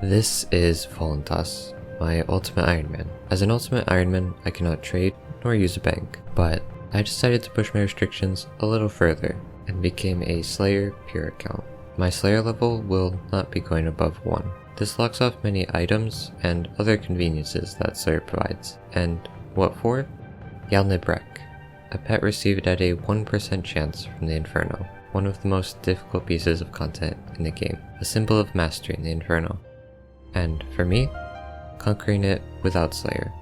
This is Voluntas, my ultimate Iron Man. As an ultimate Iron Man, I cannot trade nor use a bank, but I decided to push my restrictions a little further and became a Slayer pure account. My Slayer level will not be going above 1. This locks off many items and other conveniences that Slayer provides. And what for? Jal-nib-rek, a pet received at a 1% chance from the inferno. One of the most difficult pieces of content in the game, a symbol of mastering the inferno. And for me, conquering it without Slayer.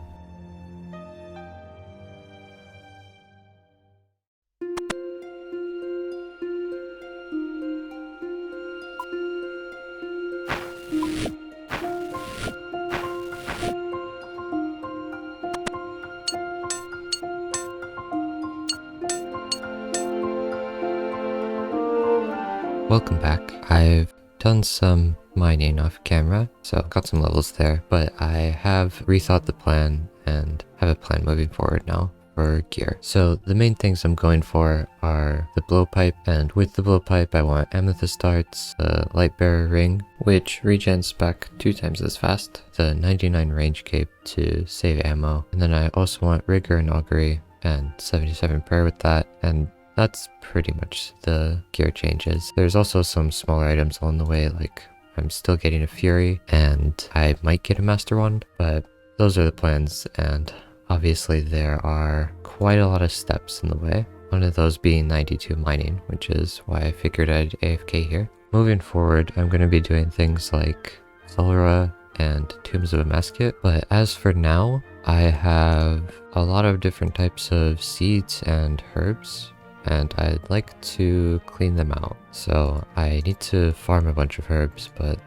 Welcome back. I've done some mining off camera, so got some levels there, but I have rethought the plan and have a plan moving forward now for gear. So the main things I'm going for are the blowpipe, and with the blowpipe I want amethyst darts, the light bearer ring, which regens back 2 times as fast, the 99 range cape to save ammo, and then I also want rigor and augury and 77 prayer with that, and that's pretty much the gear changes. There's also some smaller items along the way, like I'm still getting a Fury and I might get a Master Wand, but those are the plans, and obviously there are quite a lot of steps in the way. One of those being 92 mining, which is why I figured I'd AFK here. Moving forward, I'm going to be doing things like Solera and Tombs of a Masket, but as for now, I have a lot of different types of seeds and herbs, and I'd like to clean them out. So I need to farm a bunch of herbs, but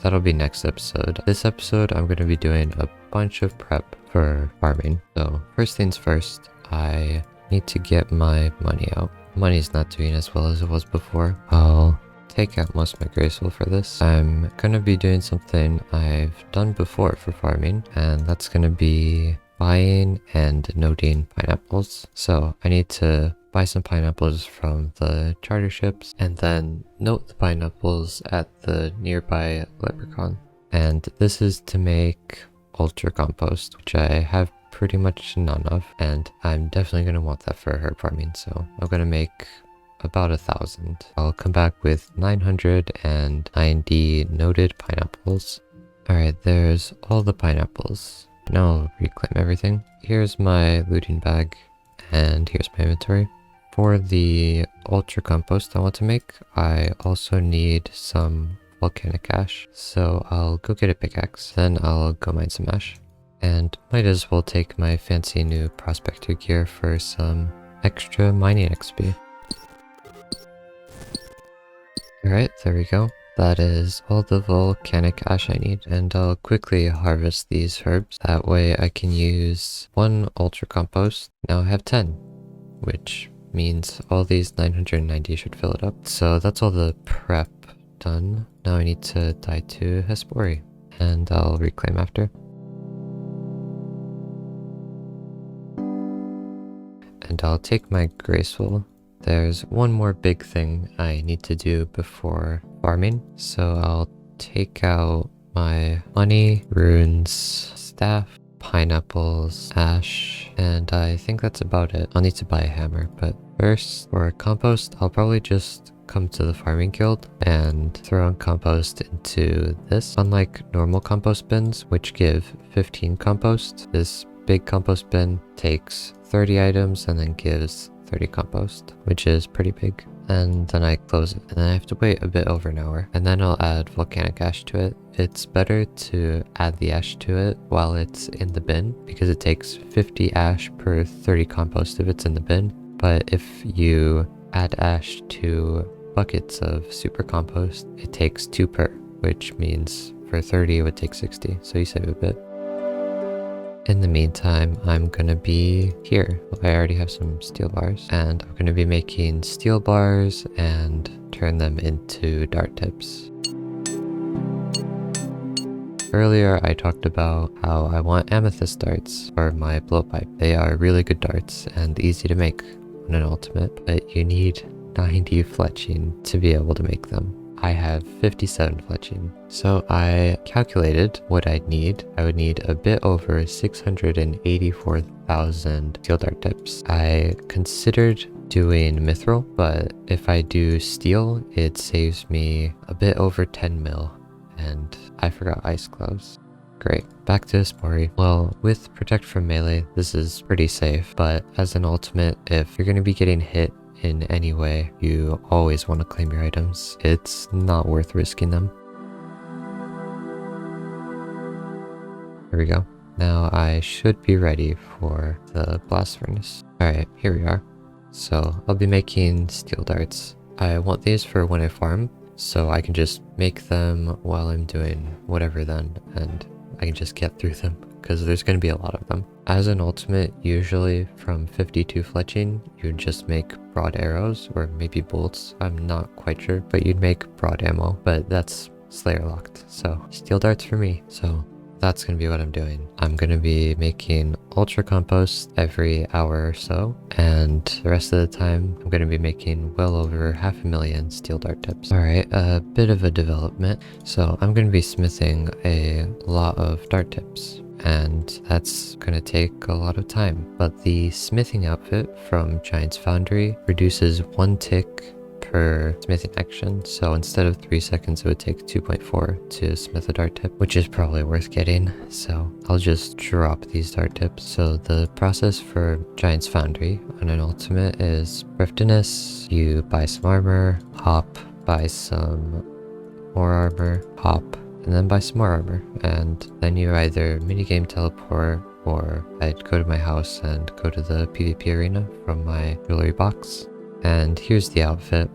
that'll be next episode. This episode I'm going to be doing a bunch of prep for farming. So first things first, I need to get my money out. Money's not doing as well as it was before. I'll take out most of my graceful for this. I'm going to be doing something I've done before for farming, and that's going to be buying and noting pineapples. So I need to buy some pineapples from the charter ships and then note the pineapples at the nearby leprechaun. And this is to make ultra compost, which I have pretty much none of, and I'm definitely going to want that for herb farming, so I'm going to make about 1,000. I'll come back with 990 noted pineapples. Alright, there's all the pineapples. Now I'll reclaim everything. Here's my looting bag, and here's my inventory. For the ultra compost I want to make, I also need some volcanic ash, so I'll go get a pickaxe, then I'll go mine some ash. And might as well take my fancy new prospector gear for some extra mining XP. Alright, there we go. That is all the volcanic ash I need, and I'll quickly harvest these herbs. That way I can use 1 ultra compost. Now I have 10, which means all these 990 should fill it up. So that's all the prep done. Now I need to die to Hespori, and I'll reclaim after. And I'll take my graceful. There's one more big thing I need to do before farming, so I'll take out my money, runes, staff, pineapples, ash, and I think that's about it. I'll need to buy a hammer, but first, for compost, I'll probably just come to the farming guild and throw in compost into this. Unlike normal compost bins, which give 15 compost, this big compost bin takes 30 items and then gives 30 compost, which is pretty big. And then I close it, and then I have to wait a bit over an hour, and then I'll add volcanic ash to it. It's better to add the ash to it while it's in the bin, because it takes 50 ash per 30 compost if it's in the bin. But if you add ash to buckets of super compost, it takes 2 per, which means for 30 it would take 60, so you save a bit. In the meantime, I'm gonna be here. I already have some steel bars, and I'm gonna be making steel bars and turn them into dart tips. Earlier I talked about how I want amethyst darts for my blowpipe. They are really good darts and easy to make on an ultimate, but you need 90 fletching to be able to make them. I have 57 fletching. So I calculated what I'd need. I would need a bit over 684,000 steel dart tips. I considered doing mithril, but if I do steel, it saves me a bit over 10 mil. And I forgot ice gloves. Great. Back to Spori. Well, with Protect from Melee, this is pretty safe, but as an ultimate, if you're going to be getting hit in any way, you always want to claim your items. It's not worth risking them. Here we go. Now I should be ready for the blast furnace. Alright, here we are. So I'll be making steel darts. I want these for when I farm, so I can just make them while I'm doing whatever then, and I can just get through them, because there's going to be a lot of them. As an ultimate, usually from 52 fletching, you'd just make broad arrows, or maybe bolts, I'm not quite sure, but you'd make broad ammo, but that's Slayer locked, so steel darts for me. So that's going to be what I'm doing. I'm going to be making ultra compost every hour or so, and the rest of the time I'm going to be making well over 500,000 steel dart tips. Alright, a bit of a development. So I'm going to be smithing a lot of dart tips, and that's going to take a lot of time. But the smithing outfit from Giant's Foundry reduces 1 tick per smithing action, so instead of 3 seconds it would take 2.4 to smith a dart tip, which is probably worth getting, so I'll just drop these dart tips. So the process for Giant's Foundry on an ultimate is thriftiness, you buy some armor, hop, buy some more armor, hop, and then buy some more armor, and then you either minigame teleport, or I'd go to my house and go to the PvP arena from my jewelry box. And here's the outfit.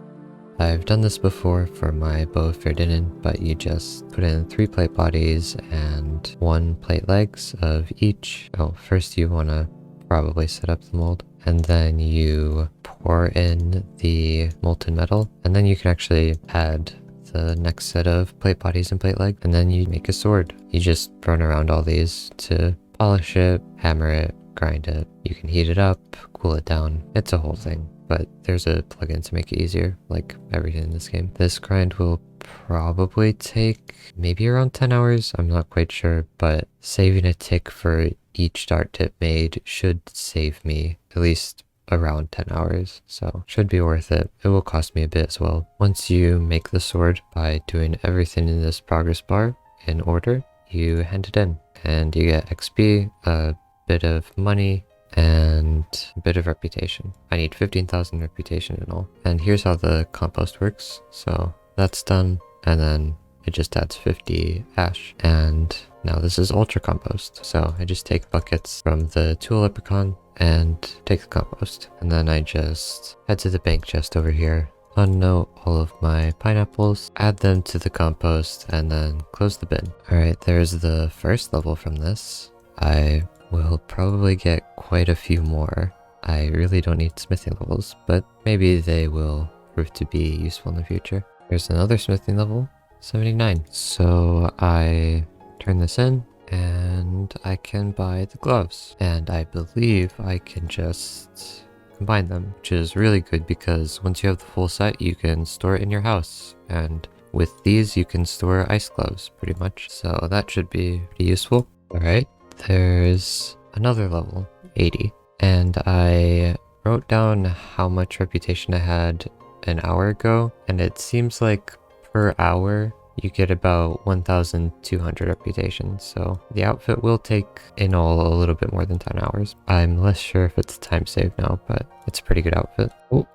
I've done this before for my bow of Ferdinand, but you just put in 3 plate bodies and 1 plate legs of each. Oh, first you want to probably set up the mold, and then you pour in the molten metal, and then you can actually add the next set of plate bodies and plate leg, and then you make a sword. You just run around all these to polish it, hammer it, grind it. You can heat it up, cool it down. It's a whole thing. But there's a plugin to make it easier, like everything in this game. This grind will probably take maybe around 10 hours, I'm not quite sure, but saving a tick for each dart tip made should save me at least around 10 hours, so should be worth it. It will cost me a bit as well. Once you make the sword by doing everything in this progress bar in order, you hand it in, and you get XP, a bit of money, and a bit of reputation. I need 15,000 reputation in all. And here's how the compost works. So that's done, and then it just adds 50 ash. And now this is ultra compost. So I just take buckets from the tool leprechaun and take the compost. And then I just head to the bank chest over here, unnote all of my pineapples, add them to the compost, and then close the bin. Alright, there's the first level from this. I will probably get quite a few more. I really don't need smithing levels, but maybe they will prove to be useful in the future. There's another smithing level, 79. So I turn this in, and I can buy the gloves. And I believe I can just combine them, which is really good because once you have the full set, you can store it in your house. And with these, you can store ice gloves, pretty much. So that should be pretty useful. Alright. There's another level, 80, and I wrote down how much reputation I had an hour ago, and it seems like per hour you get about 1,200 reputation, so the outfit will take in all a little bit more than 10 hours. I'm less sure if it's a time save now, but it's a pretty good outfit. Oh,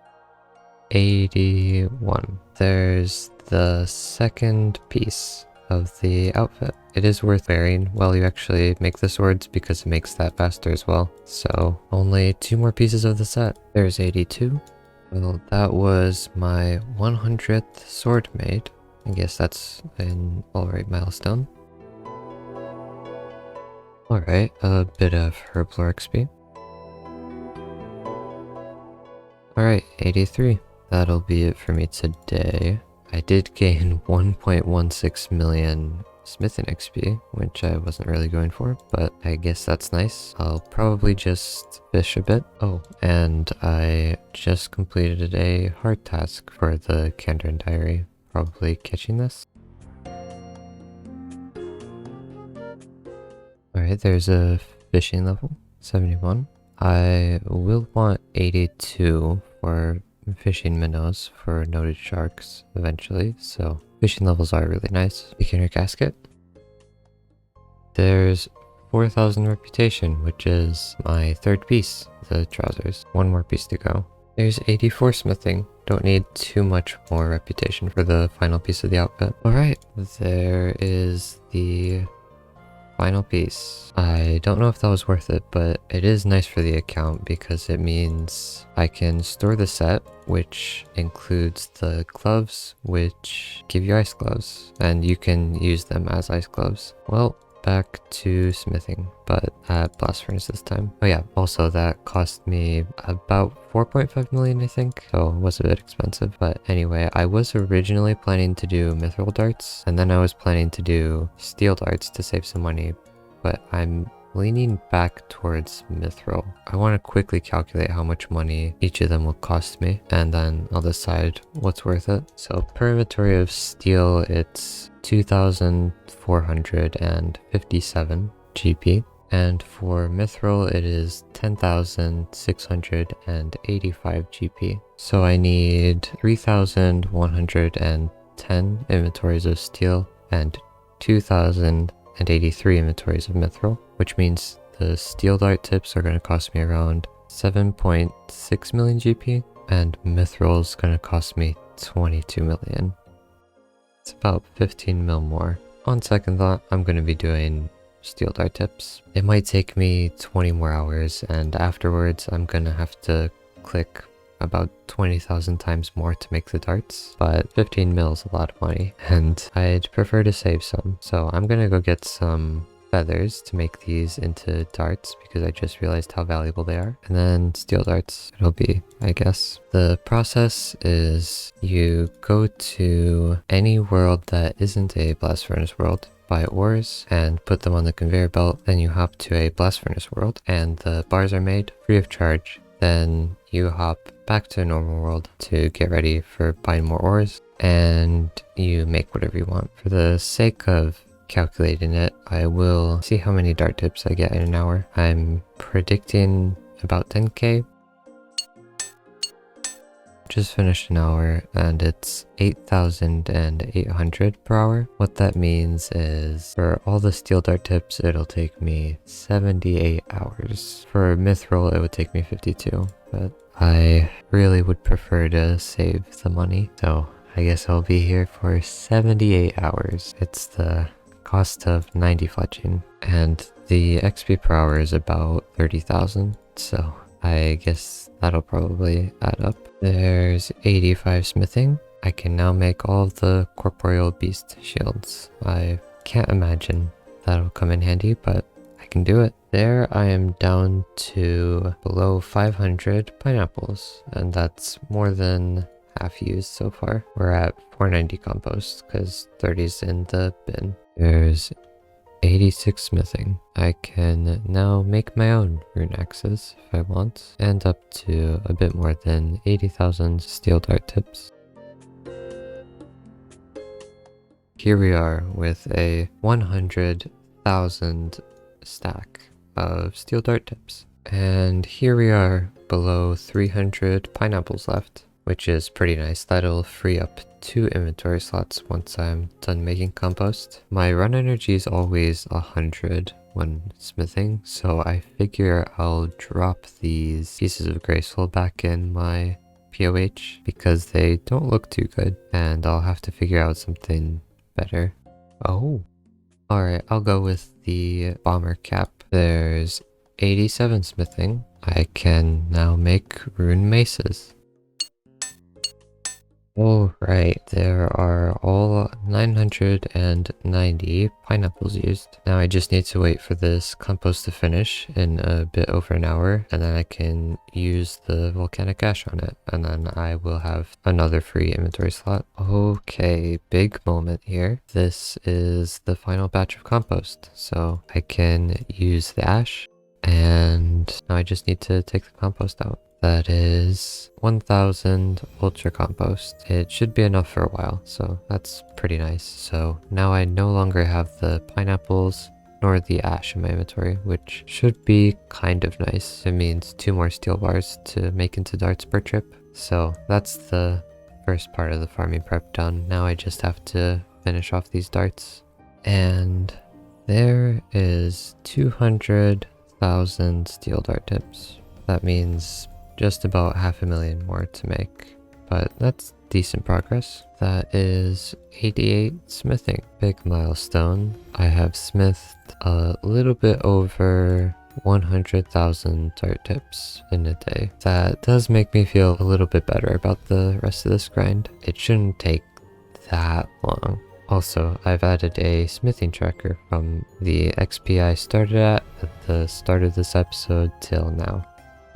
81. There's the second piece of the outfit. It is worth wearing while you actually make the swords because it makes that faster as well. So only 2 more pieces of the set. There's 82. Well, that was my 100th sword made. I guess that's an alright milestone. Alright, a bit of herb lore XP. Alright, 83. That'll be it for me today. I did gain 1.16 million smithing XP, which I wasn't really going for, but I guess that's nice. I'll probably just fish a bit. Oh, and I just completed a hard task for the Kandarin Diary probably catching this. Alright, there's a fishing level, 71. I will want 82 for fishing minnows for noted sharks eventually, so fishing levels are really nice. Beginner casket. There's 4,000 reputation, which is my third piece, the trousers. One more piece to go. There's 84 smithing. Don't need too much more reputation for the final piece of the outfit. Alright, there is the final piece. I don't know if that was worth it, but it is nice for the account because it means I can store the set, which includes the gloves, which give you ice gloves, and you can use them as ice gloves. Well, back to smithing, but at blast furnace this time. Oh yeah, also that cost me about 4.5 million, I think, so it was a bit expensive. But anyway, I was originally planning to do mithril darts, and then I was planning to do steel darts to save some money, but I'm leaning back towards mithril. I want to quickly calculate how much money each of them will cost me, and then I'll decide what's worth it. So per inventory of steel, it's 2,457 GP, and for mithril it is 10,685 GP. So I need 3,110 inventories of steel and 2,083 inventories of mithril, which means the steel dart tips are going to cost me around 7.6 million GP, and mithril is going to cost me 22 million. It's about 15 mil more. On second thought, I'm going to be doing steel dart tips. It might take me 20 more hours, and afterwards I'm going to have to click about 20,000 times more to make the darts, but 15 mil is a lot of money, and I'd prefer to save some. So I'm going to go get some feathers to make these into darts because I just realized how valuable they are, and then steel darts it'll be, I guess. The process is you go to any world that isn't a blast furnace world, buy ores and put them on the conveyor belt, then you hop to a blast furnace world and the bars are made free of charge. Then you hop back to a normal world to get ready for buying more ores, and you make whatever you want. For the sake of calculating it, I will see how many dart tips I get in an hour. I'm predicting about 10k. Just finished an hour and it's 8,800 per hour. What that means is for all the steel dart tips it'll take me 78 hours. For mithril it would take me 52, but I really would prefer to save the money, so I guess I'll be here for 78 hours. It's the cost of 90 fletching, and the XP per hour is about 30,000, so I guess that'll probably add up. There's 85 smithing. I can now make all of the corporeal beast shields. I can't imagine that'll come in handy, but I can do it. There I am down to below 500 pineapples, and that's more than half used so far. We're at 490 compost because 30's in the bin. There's 86 smithing. I can now make my own rune axes if I want, and up to a bit more than 80,000 steel dart tips. Here we are with a 100,000 stack of steel dart tips. And here we are below 300 pineapples left, which is pretty nice. That'll free up 2 inventory slots once I'm done making compost. My run energy is always 100 when smithing, so I figure I'll drop these pieces of graceful back in my POH because they don't look too good, and I'll have to figure out something better. Oh, alright, I'll go with the bomber cap. There's 87 smithing. I can now make rune maces. Alright, there are all 990 pineapples used. Now I just need to wait for this compost to finish in a bit over an hour, and then I can use the volcanic ash on it, and then I will have another free inventory slot. Okay, big moment here. This is the final batch of compost, so I can use the ash, and now I just need to take the compost out. That is 1000 ultra compost. It should be enough for a while, so that's pretty nice. So now I no longer have the pineapples nor the ash in my inventory, which should be kind of nice. It means 2 more steel bars to make into darts per trip. So that's the first part of the farming prep done. Now I just have to finish off these darts. And there is 200,000 steel dart tips. That means just about 500,000 more to make, but that's decent progress. That is 88 smithing. Big milestone. I have smithed a little bit over 100,000 dart tips in a day. That does make me feel a little bit better about the rest of this grind. It shouldn't take that long. Also, I've added a smithing tracker from the XP I started at the start of this episode till now.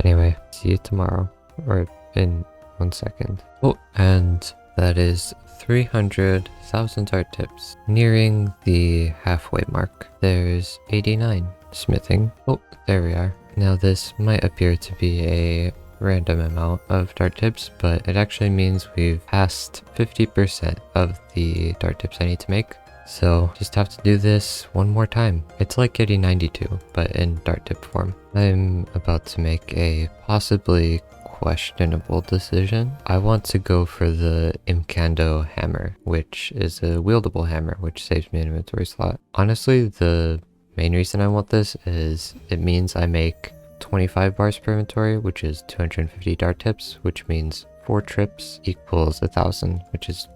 Anyway, see you tomorrow, or in 1 second. Oh, and that is 300,000 dart tips, nearing the halfway mark. There's 89 smithing. Oh, there we are. Now this might appear to be a random amount of dart tips, but it actually means we've passed 50% of the dart tips I need to make. So just have to do this one more time. It's like getting 92, but in dart tip form. I'm about to make a possibly questionable decision. I want to go for the Imcando hammer, which is a wieldable hammer, which saves me an inventory slot. Honestly, the main reason I want this is it means I make 25 bars per inventory, which is 250 dart tips, which means 4 trips equals 1,000, which is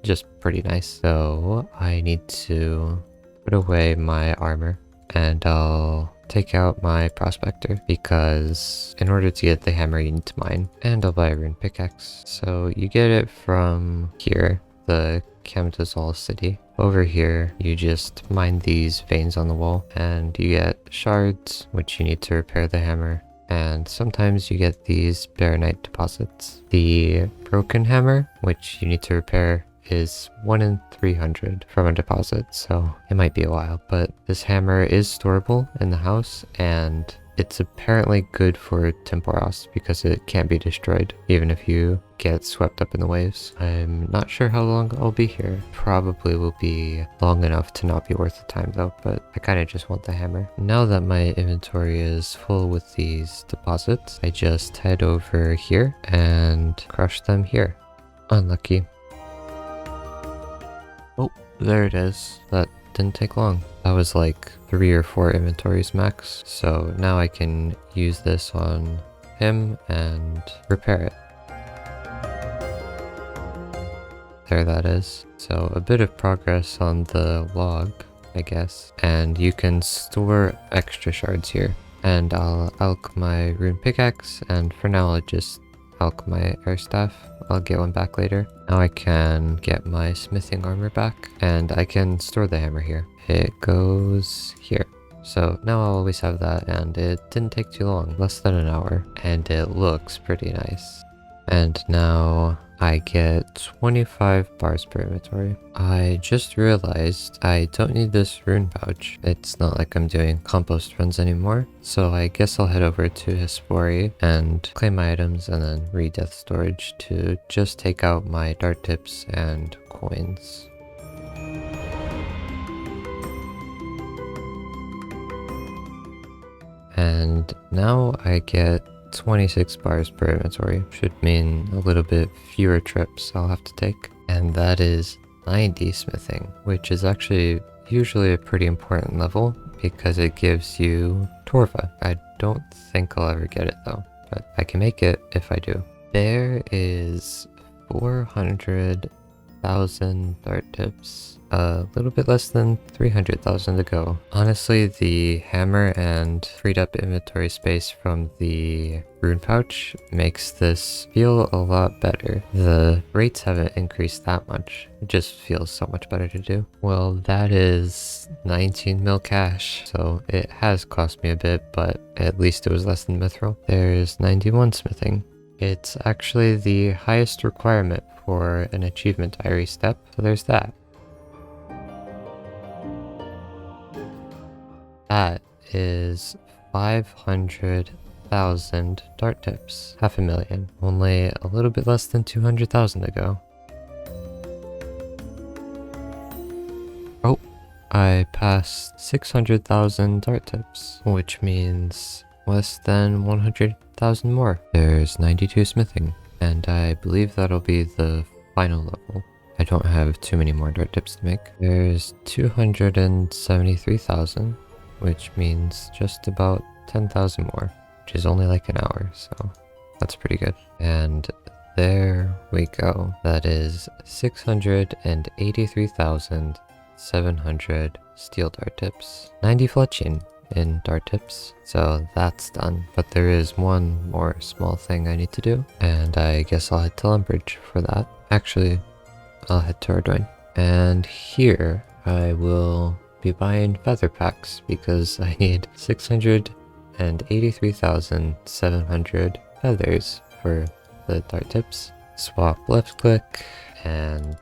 just pretty nice. So I need to put away my armor and I'll take out my prospector, because in order to get the hammer you need to mine, and I'll buy a rune pickaxe. So you get it from here, the Camtazol city. Over here you just mine these veins on the wall and you get shards, which you need to repair the hammer, and sometimes you get these baronite deposits. The broken hammer, which you need to repair, is 1 in 300 from a deposit, so it might be a while, but this hammer is storable in the house and it's apparently good for Temporos because it can't be destroyed even if you get swept up in the waves. I'm not sure how long I'll be here. Probably will be long enough to not be worth the time though, but I kind of just want the hammer. Now that my inventory is full with these deposits, I just head over here and crush them here. Unlucky. Oh, there it is. That didn't take long. That was like 3 or 4 inventories max. So now I can use this on him and repair it. There that is. So a bit of progress on the log, I guess. And you can store extra shards here. And I'll alch my rune pickaxe, and for now I'll just alch my air staff. I'll get one back later. Now I can get my smithing armor back, and I can store the hammer here. It goes here. So now I'll always have that, and it didn't take too long, less than an hour, and it looks pretty nice. And now I get 25 bars per inventory. I just realized I don't need this rune pouch. It's not like I'm doing compost runs anymore, so I guess I'll head over to Hispori and claim my items and then re-death storage to just take out my dart tips and coins. And now I get 26 bars per inventory. Should mean a little bit fewer trips I'll have to take. And that is 90 smithing, which is actually usually a pretty important level because it gives you Torva. I don't think I'll ever get it though, but I can make it if I do. There is 400,000 dart tips. A little bit less than 300,000 to go. Honestly, the hammer and freed up inventory space from the rune pouch makes this feel a lot better. The rates haven't increased that much. It just feels so much better to do. Well, that is 19 mil cash, so it has cost me a bit, but at least it was less than mithril. There's 91 smithing. It's actually the highest requirement for an achievement diary step, so there's that. That is 500,000 200,000 dart tips. 500,000. Only a little bit less than 200,000 to go. Oh, I passed 600,000 dart tips, which means less than 100,000 more. There's 92 smithing, and I believe that'll be the final level. I don't have too many more dart tips to make. There's 273,000, which means just about 10,000 more, which is only like an hour, so that's pretty good. And there we go. That is 683,700 steel dart tips. 90 fletching in dart tips, so that's done. But there is one more small thing I need to do, and I guess I'll head to Lumbridge for that. Actually, I'll head to Ardoin. And here I will be buying feather packs because I need 683,700 feathers for the dart tips. Swap left click, and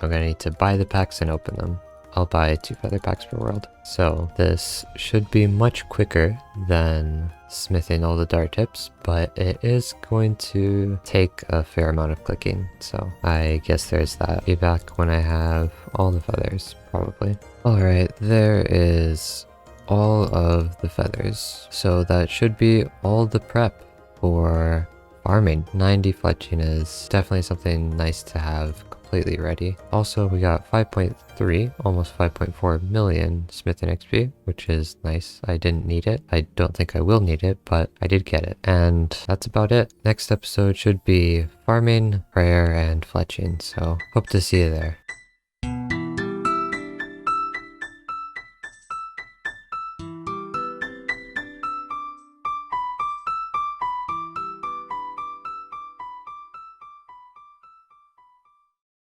I'm gonna need to buy the packs and open them. I'll buy 2 feather packs per world. So this should be much quicker than smithing all the dart tips, but it is going to take a fair amount of clicking. So I guess there's that. Be back when I have all the feathers, probably. Alright, there is all of the feathers. So that should be all the prep for farming. 90 fletching is definitely something nice to have completely ready. Also, we got 5.3, almost 5.4 million smithing XP, which is nice. I didn't need it. I don't think I will need it, but I did get it. And that's about it. Next episode should be farming, prayer, and fletching. So hope to see you there.